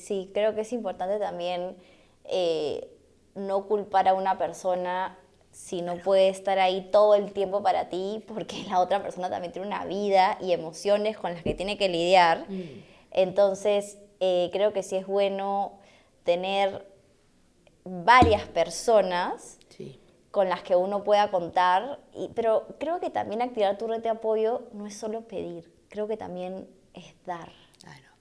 sí, creo que es importante también no culpar a una persona si no puede estar ahí todo el tiempo para ti, porque la otra persona también tiene una vida y emociones con las que tiene que lidiar. Entonces, creo que sí es bueno tener varias personas Sí, con las que uno pueda contar, pero creo que también activar tu red de apoyo no es solo pedir, creo que también es dar. claro.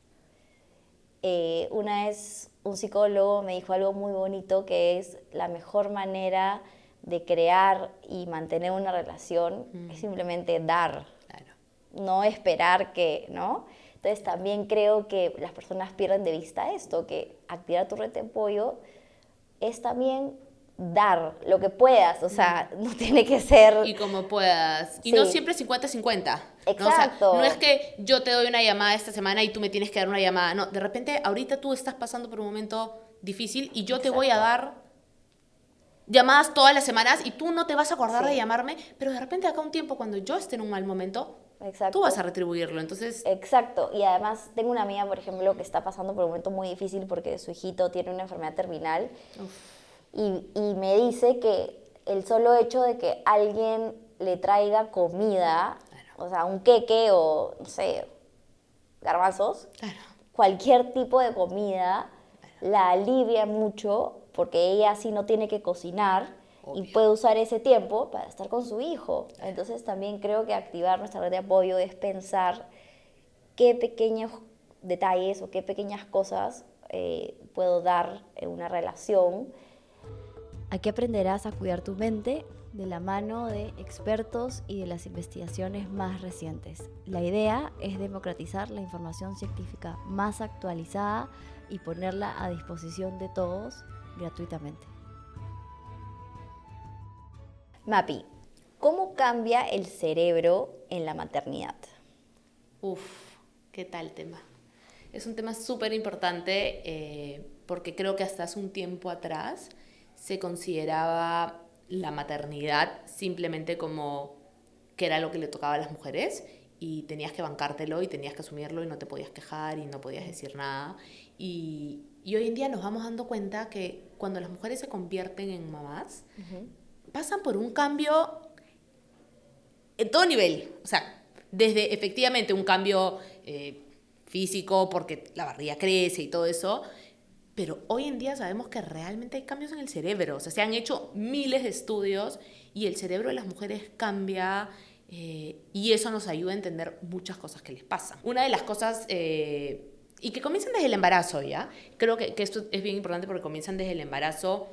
Una vez un psicólogo me dijo algo muy bonito que es la mejor manera de crear y mantener una relación es simplemente dar, Claro, no esperar que, ¿no? Entonces claro. también creo que las personas pierden de vista esto, que activar tu red de apoyo es también dar lo que puedas, o sea, no tiene que ser, Y como puedas. Y no sí, siempre 50-50, ¿no? O sea, no es exacto, que yo te doy una llamada esta semana y tú me tienes que dar una llamada. No, de repente ahorita tú estás pasando por un momento difícil y yo te voy a exacto, dar llamadas todas las semanas y tú no te vas a acordar de sí, llamarme, pero de repente acá un tiempo cuando yo esté en un mal momento, tú vas a exacto. retribuirlo. Entonces, Exacto, y además tengo una amiga, por ejemplo, que está pasando por un momento muy difícil porque su hijito tiene una enfermedad terminal uf, y me dice que el solo hecho de que alguien le traiga comida, claro, o sea, un queque o, no sé, garbanzos, claro, cualquier tipo de comida, claro, la alivia mucho porque ella así no tiene que cocinar y obvio. puede usar ese tiempo para estar con su hijo. Claro. Entonces también creo que activar nuestra red de apoyo es pensar qué pequeños detalles o qué pequeñas cosas puedo dar en una relación. Aquí aprenderás a cuidar tu mente de la mano de expertos y de las investigaciones más recientes. La idea es democratizar la información científica más actualizada y ponerla a disposición de todos gratuitamente. Mapi, ¿cómo cambia el cerebro en la maternidad? Uf, ¿qué tal tema? Es un tema súper importante porque creo que hasta hace un tiempo atrás se consideraba la maternidad simplemente como que era lo que le tocaba a las mujeres y tenías que bancártelo y tenías que asumirlo y no te podías quejar y no podías decir nada. Y hoy en día nos vamos dando cuenta que cuando las mujeres se convierten en mamás, pasan por un cambio en todo nivel. O sea, desde efectivamente un cambio físico, porque la barriga crece y todo eso, pero hoy en día sabemos que realmente hay cambios en el cerebro. O sea, se han hecho miles de estudios y el cerebro de las mujeres cambia y eso nos ayuda a entender muchas cosas que les pasan. Una de las cosas... y que comienzan desde el embarazo, ¿ya? Creo que esto es bien importante porque comienzan desde el embarazo.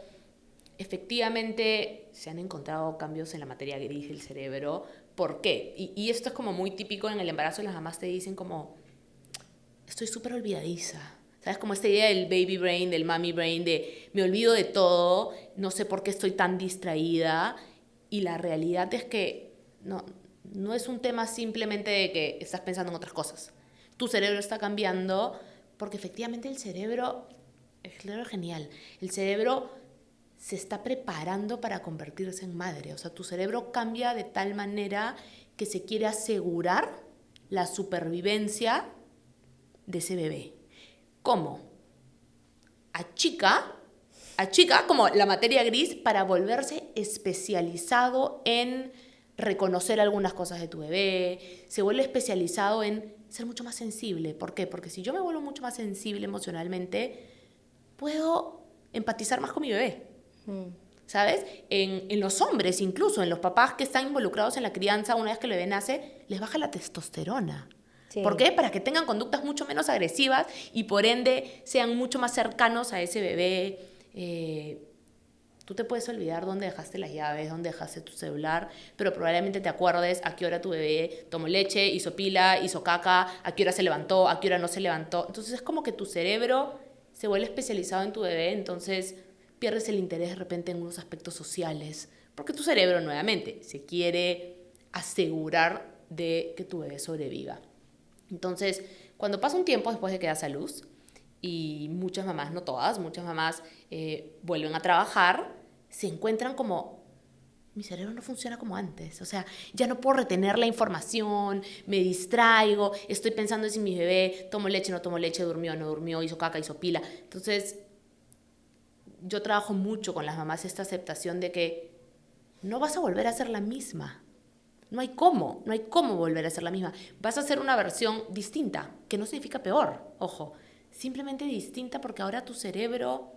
Efectivamente, se han encontrado cambios en la materia gris del cerebro. ¿Por qué? Y esto es como muy típico en el embarazo, las mamás te dicen como, estoy súper olvidadiza. ¿Sabes? Como esta idea del baby brain, del mommy brain, de me olvido de todo, no sé por qué estoy tan distraída. Y la realidad es que no es un tema simplemente de que estás pensando en otras cosas. Tu cerebro está cambiando porque efectivamente el cerebro es genial. El cerebro se está preparando para convertirse en madre. O sea, tu cerebro cambia de tal manera que se quiere asegurar la supervivencia de ese bebé. ¿Cómo? Achica, achica como la materia gris para volverse especializado en reconocer algunas cosas de tu bebé, se vuelve especializado en ser mucho más sensible. ¿Por qué? Porque si yo me vuelvo mucho más sensible emocionalmente, puedo empatizar más con mi bebé. ¿Sabes? En los hombres, incluso en los papás que están involucrados en la crianza, una vez que el bebé nace, les baja la testosterona. ¿Por Sí, qué? Para que tengan conductas mucho menos agresivas y por ende sean mucho más cercanos a ese bebé. Tú te puedes olvidar dónde dejaste las llaves, dónde dejaste tu celular, pero probablemente te acuerdes a qué hora tu bebé tomó leche, hizo pila, hizo caca, a qué hora se levantó, a qué hora no se levantó. Entonces es como que tu cerebro se vuelve especializado en tu bebé, entonces pierdes el interés de repente en unos aspectos sociales, porque tu cerebro nuevamente se quiere asegurar de que tu bebé sobreviva. Entonces, cuando pasa un tiempo después de que das a luz, y muchas mamás, no todas, muchas mamás vuelven a trabajar, se encuentran como mi cerebro no funciona como antes. O sea, ya no puedo retener la información, me distraigo, estoy pensando en si mi bebé tomó leche, no tomó leche, durmió, no durmió, hizo caca, hizo pila. Entonces, yo trabajo mucho con las mamás esta aceptación de que no vas a volver a ser la misma. No hay cómo volver a ser la misma. Vas a hacer una versión distinta, que no significa peor, ojo, simplemente distinta porque ahora tu cerebro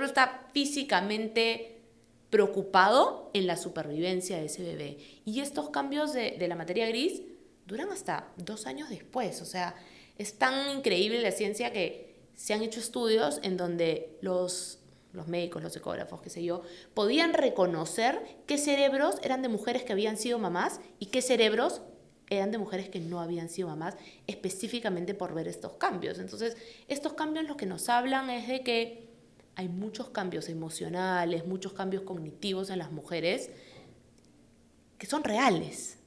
está físicamente preocupado en la supervivencia de ese bebé. Y estos cambios de la materia gris duran hasta 2 años después. O sea, es tan increíble la ciencia que se han hecho estudios en donde los médicos, los ecógrafos, qué sé yo, podían reconocer qué cerebros eran de mujeres que habían sido mamás y qué cerebros eran de mujeres que no habían sido mamás, específicamente por ver estos cambios. Entonces, estos cambios lo que nos hablan es de que hay muchos cambios emocionales, muchos cambios cognitivos en las mujeres que son reales,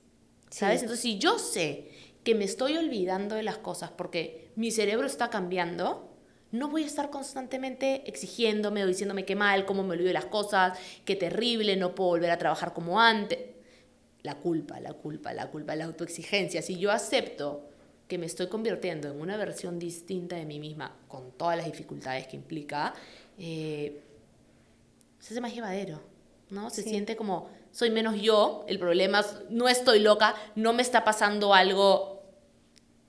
¿sabes? Sí. Entonces, si yo sé que me estoy olvidando de las cosas porque mi cerebro está cambiando, no voy a estar constantemente exigiéndome o diciéndome qué mal, cómo me olvido de las cosas, qué terrible, no puedo volver a trabajar como antes. La culpa, la autoexigencia. Si yo acepto que me estoy convirtiendo en una versión distinta de mí misma, con todas las dificultades que implica, se hace más llevadero, ¿no? Se siente como, soy menos yo, el problema es, no estoy loca, no me está pasando algo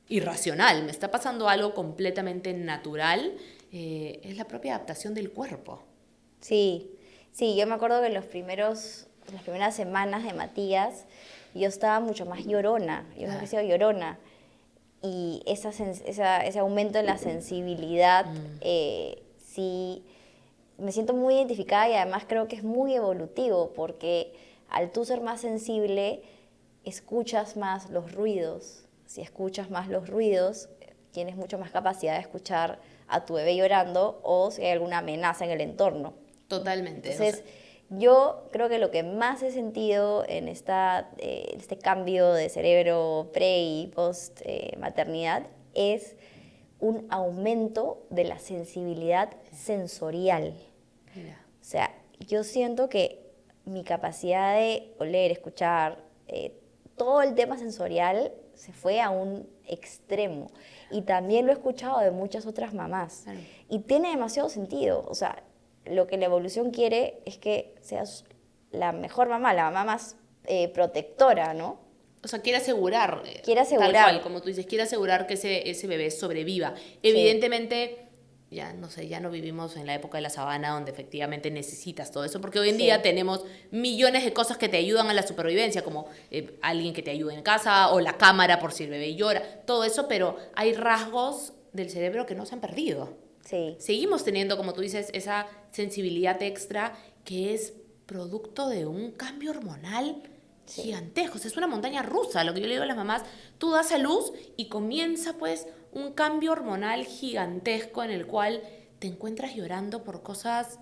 irracional, me está pasando algo completamente natural, es la propia adaptación del cuerpo. Sí, sí, yo me acuerdo que en las primeras semanas de Matías yo estaba mucho más llorona, yo siempre he sido llorona. Y ese aumento en la sensibilidad, sí, me siento muy identificada y además creo que es muy evolutivo porque al tú ser más sensible, escuchas más los ruidos. Si escuchas más los ruidos, tienes mucho más capacidad de escuchar a tu bebé llorando o si hay alguna amenaza en el entorno. Totalmente. Entonces, yo creo que lo que más he sentido en este cambio de cerebro pre y post maternidad es un aumento de la sensibilidad sensorial. Mira. O sea, yo siento que mi capacidad de oler, escuchar, todo el tema sensorial se fue a un extremo. Y también lo he escuchado de muchas otras mamás. Claro. Y tiene demasiado sentido. O sea, lo que la evolución quiere es que seas la mejor mamá, la mamá más protectora, ¿no? O sea, quiere asegurar, Tal cual, como tú dices, quiere asegurar que ese bebé sobreviva. Evidentemente, ya no sé, ya no vivimos en la época de la sabana donde efectivamente necesitas todo eso, porque hoy en día tenemos millones de cosas que te ayudan a la supervivencia, como alguien que te ayude en casa o la cámara por si el bebé llora, todo eso, pero hay rasgos del cerebro que no se han perdido. Sí. Seguimos teniendo, como tú dices, esa sensibilidad extra que es producto de un cambio hormonal gigantesco. O sea, es una montaña rusa, lo que yo le digo a las mamás. Tú das a luz y comienza pues un cambio hormonal gigantesco en el cual te encuentras llorando por cosas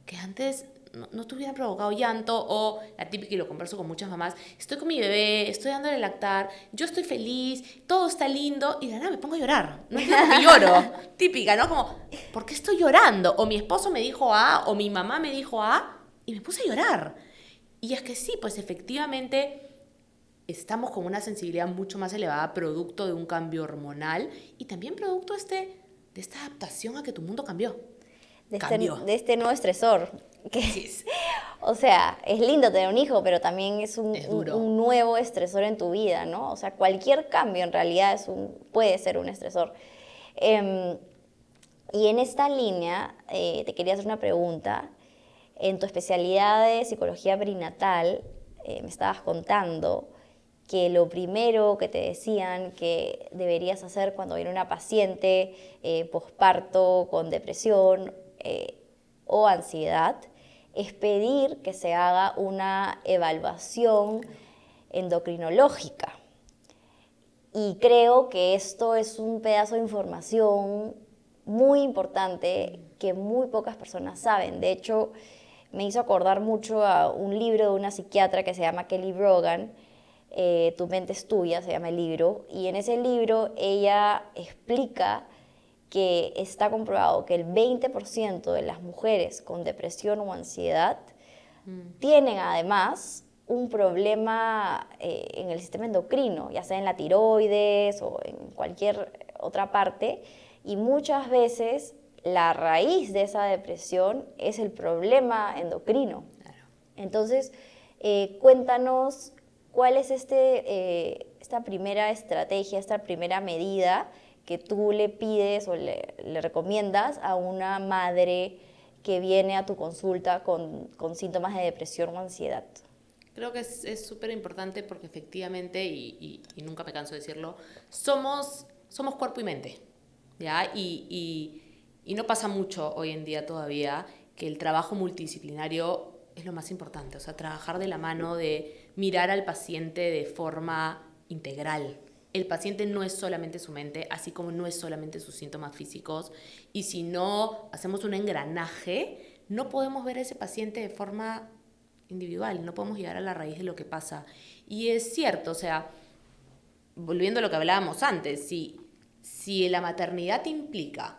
que antes no te hubieran provocado llanto, o la típica, y lo converso con muchas mamás, estoy con mi bebé, estoy dándole lactar, yo estoy feliz, todo está lindo, y de nada me pongo a llorar. No entiendo por qué lloro. Típica, ¿no? Como, ¿por qué estoy llorando? O mi esposo me dijo A, o mi mamá me dijo A, y me puse a llorar. Y es que sí, pues efectivamente estamos con una sensibilidad mucho más elevada, producto de un cambio hormonal, y también producto de esta adaptación a que tu mundo cambió. De este nuevo estresor. O sea, es lindo tener un hijo, pero también es un nuevo estresor en tu vida, ¿no? O sea, cualquier cambio en realidad puede ser un estresor. Y en esta línea, te quería hacer una pregunta. En tu especialidad de psicología perinatal, me estabas contando que lo primero que te decían que deberías hacer cuando viene una paciente posparto con depresión o ansiedad es pedir que se haga una evaluación endocrinológica. Y creo que esto es un pedazo de información muy importante que muy pocas personas saben. De hecho, me hizo acordar mucho a un libro de una psiquiatra que se llama Kelly Brogan, Tu mente es tuya, se llama el libro, y en ese libro ella explica que está comprobado que el 20% de las mujeres con depresión o ansiedad tienen además un problema en el sistema endocrino, ya sea en la tiroides o en cualquier otra parte, y muchas veces la raíz de esa depresión es el problema endocrino. Claro. Entonces, cuéntanos cuál es esta primera estrategia, esta primera medida que tú le pides o le recomiendas a una madre que viene a tu consulta con síntomas de depresión o ansiedad. Creo que es súper importante porque efectivamente, y nunca me canso de decirlo, somos cuerpo y mente, ¿ya? Y no pasa mucho hoy en día todavía que el trabajo multidisciplinario es lo más importante, o sea, trabajar de la mano, de mirar al paciente de forma integral. El paciente no es solamente su mente, así como no es solamente sus síntomas físicos, y si no hacemos un engranaje, no podemos ver a ese paciente de forma individual, no podemos llegar a la raíz de lo que pasa. Y es cierto, o sea, volviendo a lo que hablábamos antes, si la maternidad implica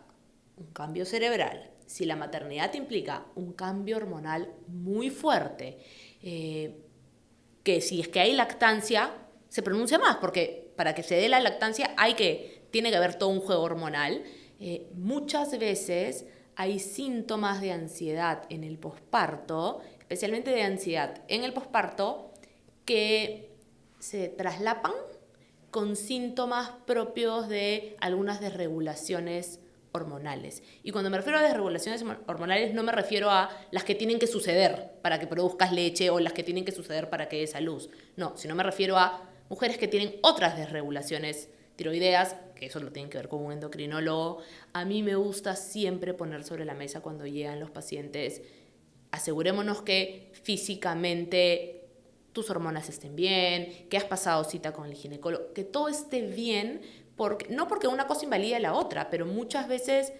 un cambio cerebral, si la maternidad implica un cambio hormonal muy fuerte, que si es que hay lactancia, se pronuncia más, porque para que se dé la lactancia tiene que haber todo un juego hormonal. Muchas veces hay síntomas de ansiedad en el posparto, especialmente de ansiedad en el posparto, que se traslapan con síntomas propios de algunas desregulaciones hormonales. Y cuando me refiero a desregulaciones hormonales no me refiero a las que tienen que suceder para que produzcas leche o las que tienen que suceder para que des a luz. No, sino me refiero a mujeres que tienen otras desregulaciones tiroideas, que eso lo tienen que ver con un endocrinólogo. A mí me gusta siempre poner sobre la mesa cuando llegan los pacientes, asegurémonos que físicamente tus hormonas estén bien, que has pasado cita con el ginecólogo, que todo esté bien, no porque una cosa invalida la otra, pero muchas veces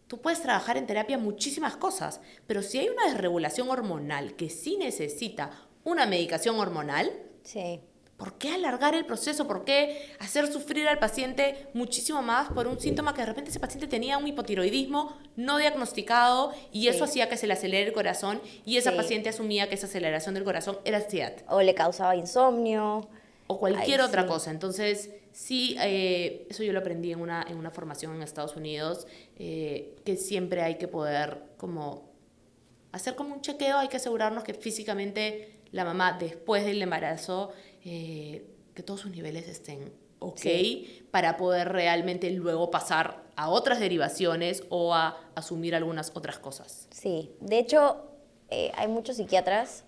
tú puedes trabajar en terapia muchísimas cosas, pero si hay una desregulación hormonal que sí necesita una medicación hormonal, sí. ¿Por qué alargar el proceso? ¿Por qué hacer sufrir al paciente muchísimo más por un síntoma que de repente ese paciente tenía un hipotiroidismo no diagnosticado y eso hacía que se le acelere el corazón y esa paciente asumía que esa aceleración del corazón era ansiedad? O le causaba insomnio. O cualquier otra cosa. Entonces, sí, eso yo lo aprendí en una formación en Estados Unidos, que siempre hay que poder como hacer como un chequeo, hay que asegurarnos que físicamente la mamá después del embarazo que todos sus niveles estén ok para poder realmente luego pasar a otras derivaciones o a asumir algunas otras cosas. Sí, de hecho hay muchos psiquiatras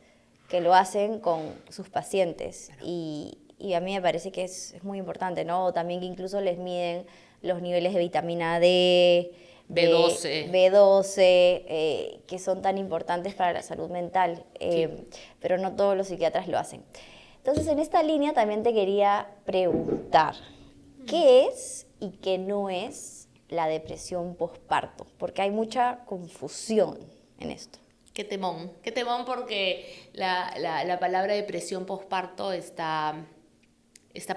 que lo hacen con sus pacientes y a mí me parece que es muy importante, ¿no? También que incluso les miden los niveles de vitamina D, B12 que son tan importantes para la salud mental, pero no todos los psiquiatras lo hacen. Entonces, en esta línea también te quería preguntar, ¿qué es y qué no es la depresión posparto? Porque hay mucha confusión en esto. Qué temón porque la palabra depresión posparto está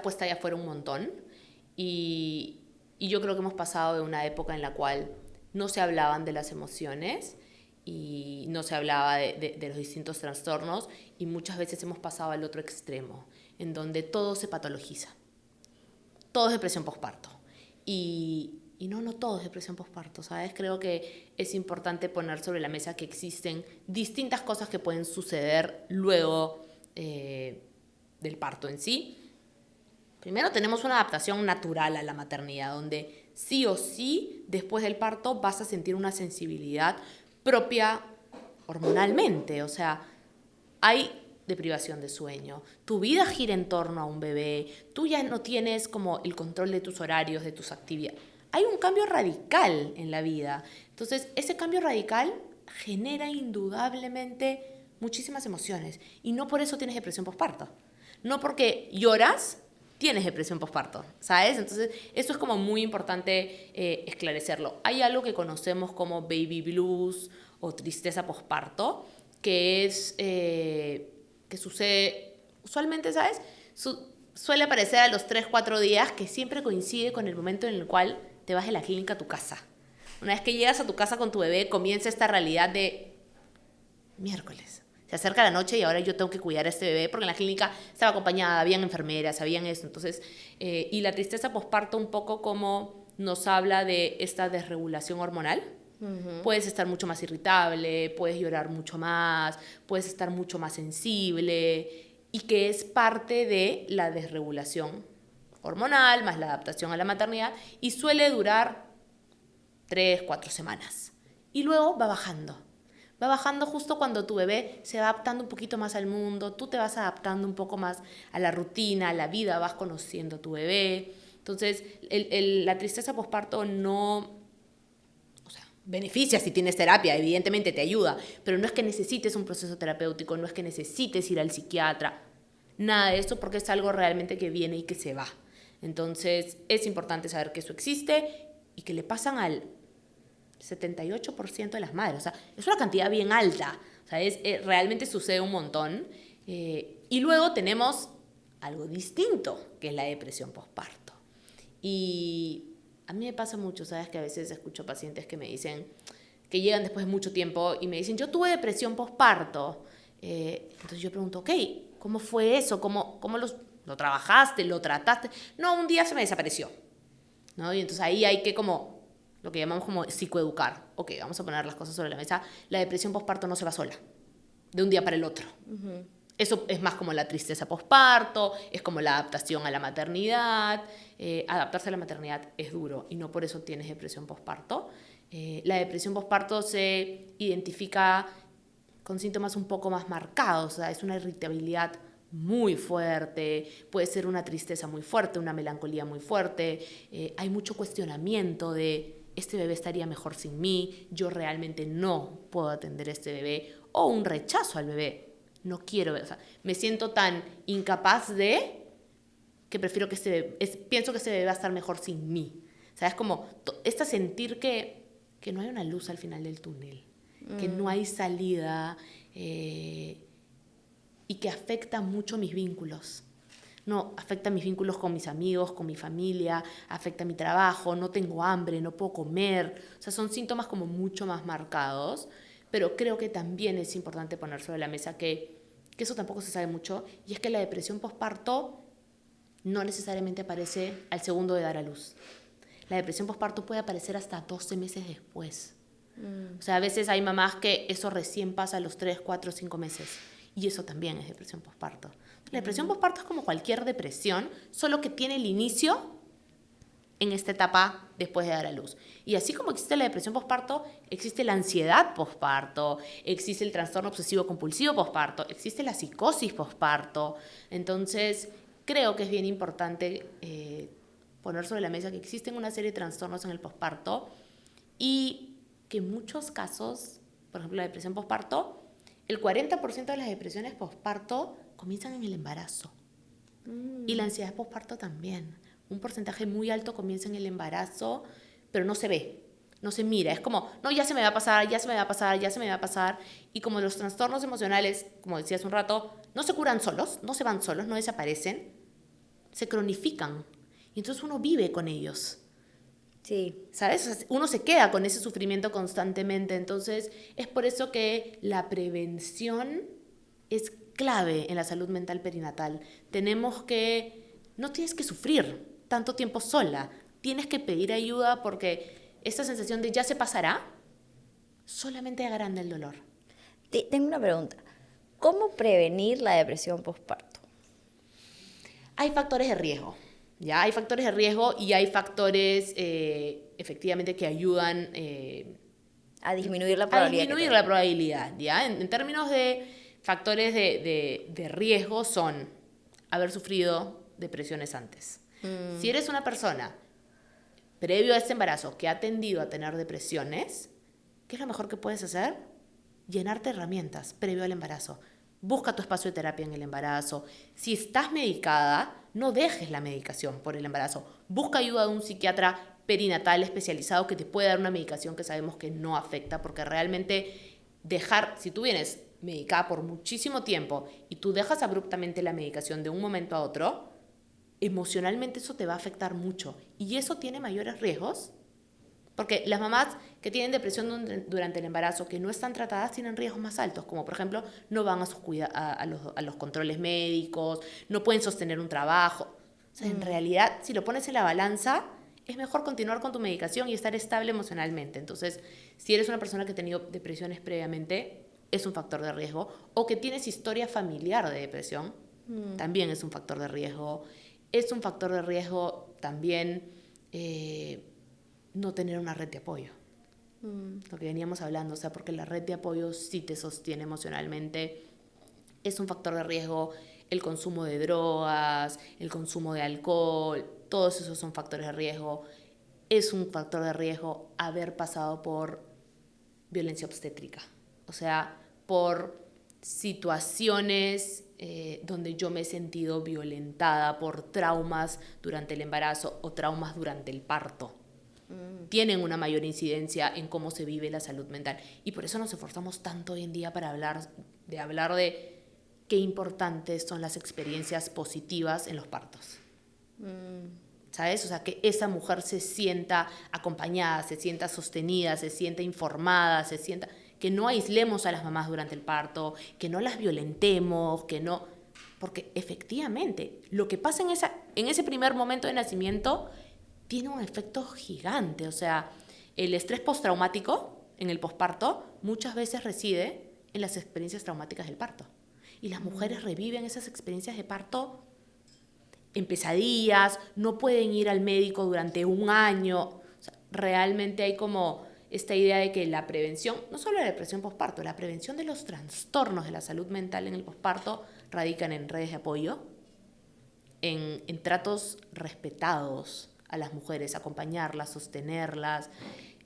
puesta allá afuera un montón y yo creo que hemos pasado de una época en la cual no se hablaban de las emociones y no se hablaba de los distintos trastornos y muchas veces hemos pasado al otro extremo, en donde todo se patologiza. Todo es depresión posparto. Y no todo es depresión posparto, ¿sabes? Creo que es importante poner sobre la mesa que existen distintas cosas que pueden suceder luego del parto en sí. Primero tenemos una adaptación natural a la maternidad, donde sí o sí, después del parto, vas a sentir una sensibilidad propia hormonalmente. O sea, hay deprivación de sueño, tu vida gira en torno a un bebé, tú ya no tienes como el control de tus horarios, de tus actividades. Hay un cambio radical en la vida. Entonces, ese cambio radical genera indudablemente muchísimas emociones. Y no por eso tienes depresión posparto. No porque lloras, tienes depresión posparto, ¿sabes? Entonces, eso es como muy importante esclarecerlo. Hay algo que conocemos como baby blues o tristeza posparto, que es que sucede usualmente, ¿sabes? Suele aparecer a los 3-4 días, que siempre coincide con el momento en el cual te vas de la clínica a tu casa. Una vez que llegas a tu casa con tu bebé, comienza esta realidad de miércoles. Se acerca la noche y ahora yo tengo que cuidar a este bebé porque en la clínica estaba acompañada, habían enfermeras, habían esto. Entonces, y la tristeza posparto un poco como nos habla de esta desregulación hormonal. Puedes estar mucho más irritable, puedes llorar mucho más, puedes estar mucho más sensible y que es parte de la desregulación hormonal más la adaptación a la maternidad y suele durar 3, 4 semanas. Y luego va bajando. Va bajando justo cuando tu bebé se va adaptando un poquito más al mundo, tú te vas adaptando un poco más a la rutina, a la vida, vas conociendo a tu bebé. Entonces, la tristeza posparto no... O sea, beneficia si tienes terapia, evidentemente te ayuda, pero no es que necesites un proceso terapéutico, no es que necesites ir al psiquiatra, nada de eso porque es algo realmente que viene y que se va. Entonces, es importante saber que eso existe y que le pasan al 78% de las madres. O sea, es una cantidad bien alta. O sea, realmente sucede un montón. Y luego tenemos algo distinto, que es la depresión posparto. Y a mí me pasa mucho, ¿sabes? Que a veces escucho pacientes que me dicen, que llegan después de mucho tiempo y me dicen, yo tuve depresión posparto. Entonces yo pregunto, ok, ¿cómo fue eso? ¿Cómo lo trabajaste? ¿Lo trataste? No, un día se me desapareció, ¿no? Y entonces ahí hay que como, lo que llamamos como psicoeducar. Ok, vamos a poner las cosas sobre la mesa. La depresión posparto no se va sola, de un día para el otro. Eso es más como la tristeza posparto, es como la adaptación a la maternidad. Adaptarse a la maternidad es duro y no por eso tienes depresión posparto. La depresión posparto se identifica con síntomas un poco más marcados, o sea, es una irritabilidad muy fuerte, puede ser una tristeza muy fuerte, una melancolía muy fuerte, hay mucho cuestionamiento de este bebé estaría mejor sin mí, yo realmente no puedo atender a este bebé, o un rechazo al bebé, no quiero ver, o sea, me siento tan incapaz de que prefiero que pienso que este bebé va a estar mejor sin mí. O sea, es como sentir que no hay una luz al final del túnel, que no hay salida y que afecta mucho mis vínculos. No, afecta mis vínculos con mis amigos, con mi familia, afecta mi trabajo, no tengo hambre, no puedo comer. O sea, son síntomas como mucho más marcados, pero creo que también es importante poner sobre la mesa que eso tampoco se sabe mucho, y es que la depresión posparto no necesariamente aparece al segundo de dar a luz. La depresión posparto puede aparecer hasta 12 meses después. O sea, a veces hay mamás que eso recién pasa a los 3, 4, 5 meses. Y eso también es depresión posparto. La depresión posparto es como cualquier depresión, solo que tiene el inicio en esta etapa después de dar a luz. Y así como existe la depresión posparto, existe la ansiedad posparto, existe el trastorno obsesivo compulsivo posparto, existe la psicosis posparto. Entonces, creo que es bien importante poner sobre la mesa que existen una serie de trastornos en el posparto y que en muchos casos, por ejemplo, la depresión posparto, el 40% de las depresiones posparto comienzan en el embarazo. Y la ansiedad posparto también. Un porcentaje muy alto comienza en el embarazo, pero no se ve, no se mira. Es como, no, ya se me va a pasar, ya se me va a pasar, ya se me va a pasar. Y como los trastornos emocionales, como decía hace un rato, no se curan solos, no se van solos, no desaparecen, se cronifican. Y entonces uno vive con ellos. Sí. ¿Sabes? O sea, uno se queda con ese sufrimiento constantemente. Entonces, es por eso que la prevención es clave en la salud mental perinatal. No tienes que sufrir tanto tiempo sola. Tienes que pedir ayuda porque esta sensación de ya se pasará solamente agranda el dolor. Tengo una pregunta. ¿Cómo prevenir la depresión postparto? Hay factores de riesgo. ¿Ya? Hay factores de riesgo y hay factores efectivamente que ayudan A disminuir la probabilidad. A disminuir la probabilidad. ¿Ya? En términos de factores de riesgo son haber sufrido depresiones antes. Si eres una persona previo a este embarazo que ha tendido a tener depresiones, ¿qué es lo mejor que puedes hacer? Llenarte de herramientas previo al embarazo. Busca tu espacio de terapia en el embarazo. Si estás medicada, no dejes la medicación por el embarazo. Busca ayuda de un psiquiatra perinatal especializado que te pueda dar una medicación que sabemos que no afecta, porque realmente si tú vienes medicada por muchísimo tiempo y tú dejas abruptamente la medicación de un momento a otro, emocionalmente eso te va a afectar mucho. Y eso tiene mayores riesgos Porque las mamás que tienen depresión durante el embarazo, que no están tratadas, tienen riesgos más altos, como por ejemplo, no van a los controles médicos, no pueden sostener un trabajo. O sea, en realidad, si lo pones en la balanza, es mejor continuar con tu medicación y estar estable emocionalmente. Entonces, si eres una persona que ha tenido depresiones previamente, es un factor de riesgo, o que tienes historia familiar de depresión, también es un factor de riesgo. Es un factor de riesgo también no tener una red de apoyo. Lo que veníamos hablando, o sea, porque la red de apoyo sí te sostiene emocionalmente. Es un factor de riesgo el consumo de drogas, el consumo de alcohol, todos esos son factores de riesgo. Es un factor de riesgo haber pasado por violencia obstétrica, o sea, por situaciones donde yo me he sentido violentada por traumas durante el embarazo o traumas durante el parto. Tienen una mayor incidencia en cómo se vive la salud mental. Y por eso nos esforzamos tanto hoy en día para hablar de qué importantes son las experiencias positivas en los partos. ¿Sabes? O sea, que esa mujer se sienta acompañada, se sienta sostenida, se sienta informada, se sienta... Que no aislemos a las mamás durante el parto, que no las violentemos, que no... Porque efectivamente, lo que pasa en ese primer momento de nacimiento tiene un efecto gigante. O sea, el estrés postraumático en el posparto muchas veces reside en las experiencias traumáticas del parto. Y las mujeres reviven esas experiencias de parto en pesadillas, no pueden ir al médico durante un año. O sea, realmente hay como esta idea de que la prevención, no solo la depresión posparto, la prevención de los trastornos de la salud mental en el posparto radican en redes de apoyo, en tratos respetados a las mujeres, acompañarlas, sostenerlas.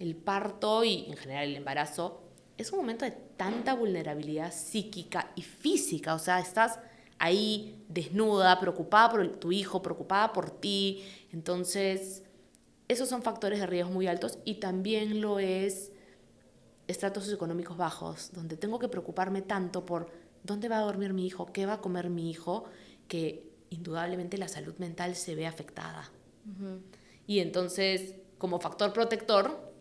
El parto y en general el embarazo es un momento de tanta vulnerabilidad psíquica y física. O sea, estás ahí desnuda, preocupada por tu hijo, preocupada por ti. Entonces, esos son factores de riesgo muy altos, y también lo es estratos socioeconómicos bajos, donde tengo que preocuparme tanto por dónde va a dormir mi hijo, qué va a comer mi hijo, que indudablemente la salud mental se ve afectada. Y entonces, como factor protector,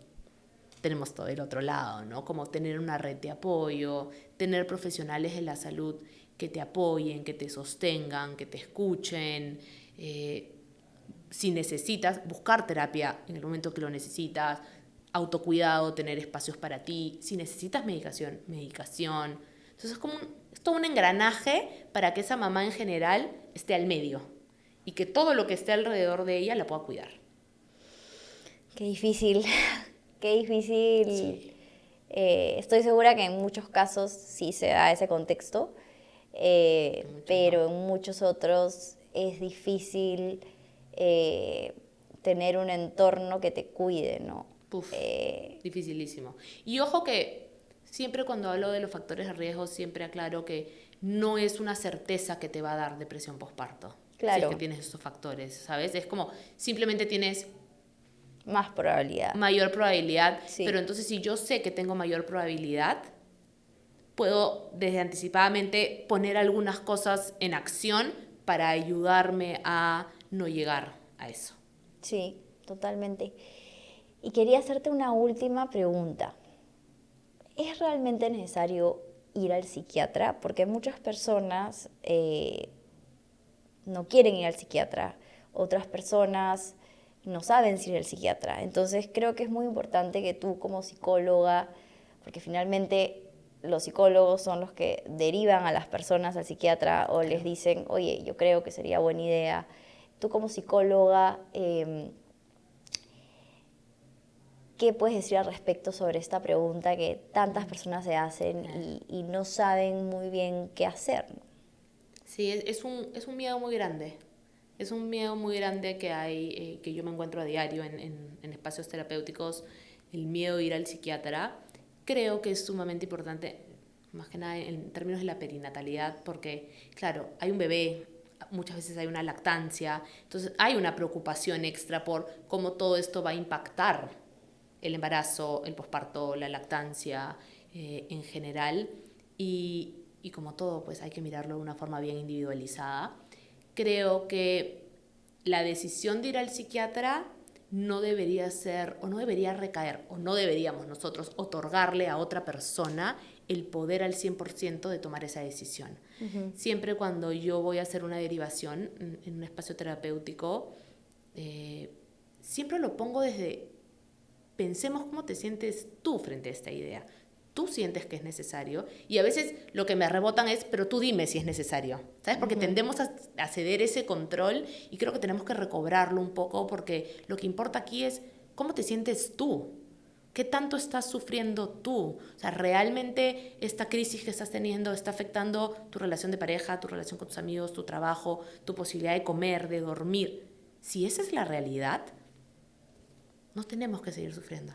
tenemos todo el otro lado, ¿no? Como tener una red de apoyo, tener profesionales de la salud que te apoyen, que te sostengan, que te escuchen. Si necesitas, buscar terapia en el momento que lo necesitas, autocuidado, tener espacios para ti. Si necesitas medicación, medicación. Entonces es todo un engranaje para que esa mamá en general esté al medio y que todo lo que esté alrededor de ella la pueda cuidar. Qué difícil, qué difícil. Sí. Estoy segura que en muchos casos sí se da ese contexto, pero en muchos otros es difícil tener un entorno que te cuide, ¿no? Dificilísimo. Y ojo que siempre cuando hablo de los factores de riesgo, siempre aclaro que no es una certeza que te va a dar depresión postparto. Claro. Si es que tienes esos factores, ¿sabes? Es como simplemente tienes más probabilidad. Mayor probabilidad. Sí. Pero entonces, si yo sé que tengo mayor probabilidad, puedo desde anticipadamente poner algunas cosas en acción para ayudarme a no llegar a eso. Sí, totalmente. Y quería hacerte una última pregunta. ¿Es realmente necesario ir al psiquiatra? Porque muchas personas no quieren ir al psiquiatra. Otras personas no saben si ir al psiquiatra. Entonces creo que es muy importante que tú como psicóloga, porque finalmente los psicólogos son los que derivan a las personas al psiquiatra o les dicen, oye, yo creo que sería buena idea. Tú como psicóloga, ¿qué puedes decir al respecto sobre esta pregunta que tantas personas se hacen y no saben muy bien qué hacer? Sí, es un miedo muy grande. Es un miedo muy grande que hay, que yo me encuentro a diario en espacios terapéuticos, el miedo de ir al psiquiatra. Creo que es sumamente importante, más que nada en términos de la perinatalidad, porque, claro, hay un bebé, muchas veces hay una lactancia, entonces hay una preocupación extra por cómo todo esto va a impactar el embarazo, el posparto, la lactancia en general. Y como todo, pues hay que mirarlo de una forma bien individualizada. Creo que la decisión de ir al psiquiatra no debería ser o no debería recaer o no deberíamos nosotros otorgarle a otra persona el poder al 100% de tomar esa decisión. Siempre cuando yo voy a hacer una derivación en un espacio terapéutico, siempre lo pongo desde, pensemos cómo te sientes tú frente a esta idea. Tú sientes que es necesario y a veces lo que me rebotan es, pero tú dime si es necesario, ¿sabes? Porque tendemos a ceder ese control y creo que tenemos que recobrarlo un poco porque lo que importa aquí es cómo te sientes tú, qué tanto estás sufriendo tú. O sea, realmente esta crisis que estás teniendo está afectando tu relación de pareja, tu relación con tus amigos, tu trabajo, tu posibilidad de comer, de dormir. Si esa es la realidad, no tenemos que seguir sufriendo.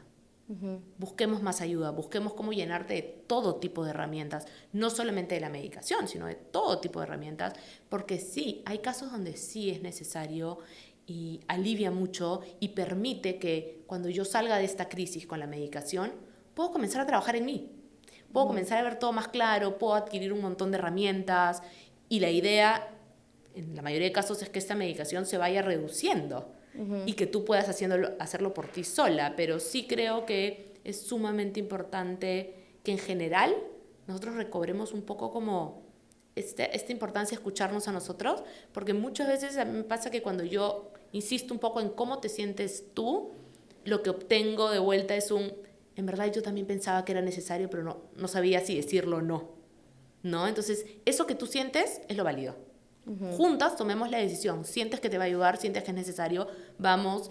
Busquemos más ayuda, busquemos cómo llenarte de todo tipo de herramientas, no solamente de la medicación, sino de todo tipo de herramientas, porque sí, hay casos donde sí es necesario y alivia mucho y permite que cuando yo salga de esta crisis con la medicación, puedo comenzar a trabajar en mí, puedo comenzar a ver todo más claro, puedo adquirir un montón de herramientas y la idea, en la mayoría de casos, es que esta medicación se vaya reduciendo. Y que tú puedas hacerlo por ti sola, pero sí creo que es sumamente importante que en general nosotros recobremos un poco como esta importancia de escucharnos a nosotros, porque muchas veces a mí me pasa que cuando yo insisto un poco en cómo te sientes tú, lo que obtengo de vuelta es en verdad yo también pensaba que era necesario, pero no sabía si decirlo o no, ¿no? Entonces, eso que tú sientes es lo válido. Juntas tomemos la decisión. Sientes que te va a ayudar, sientes que es necesario, vamos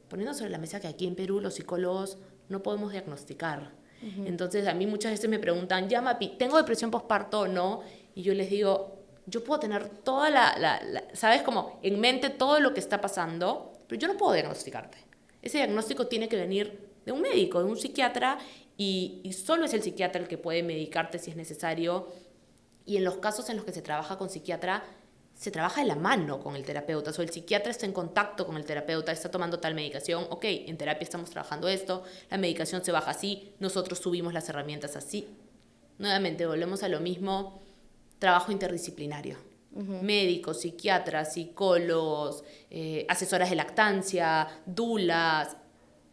poniendo sobre la mesa que aquí en Perú los psicólogos no podemos diagnosticar. Entonces a mí muchas veces me preguntan, ya Mapi, ¿tengo depresión postparto o no? Y yo les digo, yo puedo tener toda ¿sabes? Como en mente todo lo que está pasando, pero yo no puedo diagnosticarte. Ese diagnóstico tiene que venir de un médico, de un psiquiatra, y solo es el psiquiatra el que puede medicarte si es necesario. Y en los casos en los que se trabaja con psiquiatra, se trabaja de la mano con el terapeuta. O sea, el psiquiatra está en contacto con el terapeuta, está tomando tal medicación. Ok, en terapia estamos trabajando esto, la medicación se baja así, nosotros subimos las herramientas así. Nuevamente, volvemos a lo mismo, trabajo interdisciplinario. Médicos, psiquiatras, psicólogos, asesoras de lactancia, dulas,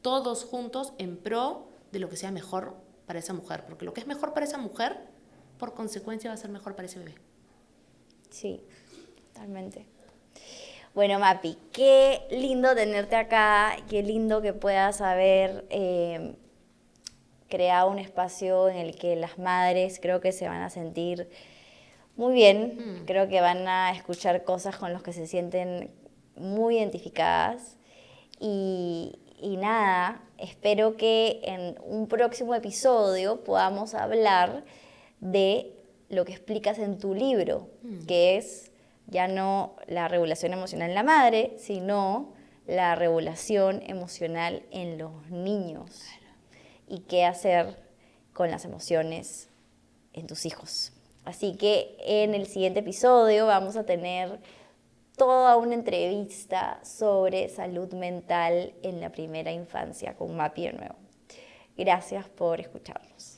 todos juntos en pro de lo que sea mejor para esa mujer. Porque lo que es mejor para esa mujer, por consecuencia va a ser mejor para ese bebé. Sí, totalmente. Bueno, Mapi, qué lindo tenerte acá, qué lindo que puedas haber creado un espacio en el que las madres creo que se van a sentir muy bien, creo que van a escuchar cosas con las que se sienten muy identificadas y nada, espero que en un próximo episodio podamos hablar de lo que explicas en tu libro, que es ya no la regulación emocional en la madre, sino la regulación emocional en los niños y qué hacer con las emociones en tus hijos. Así que en el siguiente episodio vamos a tener toda una entrevista sobre salud mental en la primera infancia con Mapi de nuevo. Gracias por escucharnos.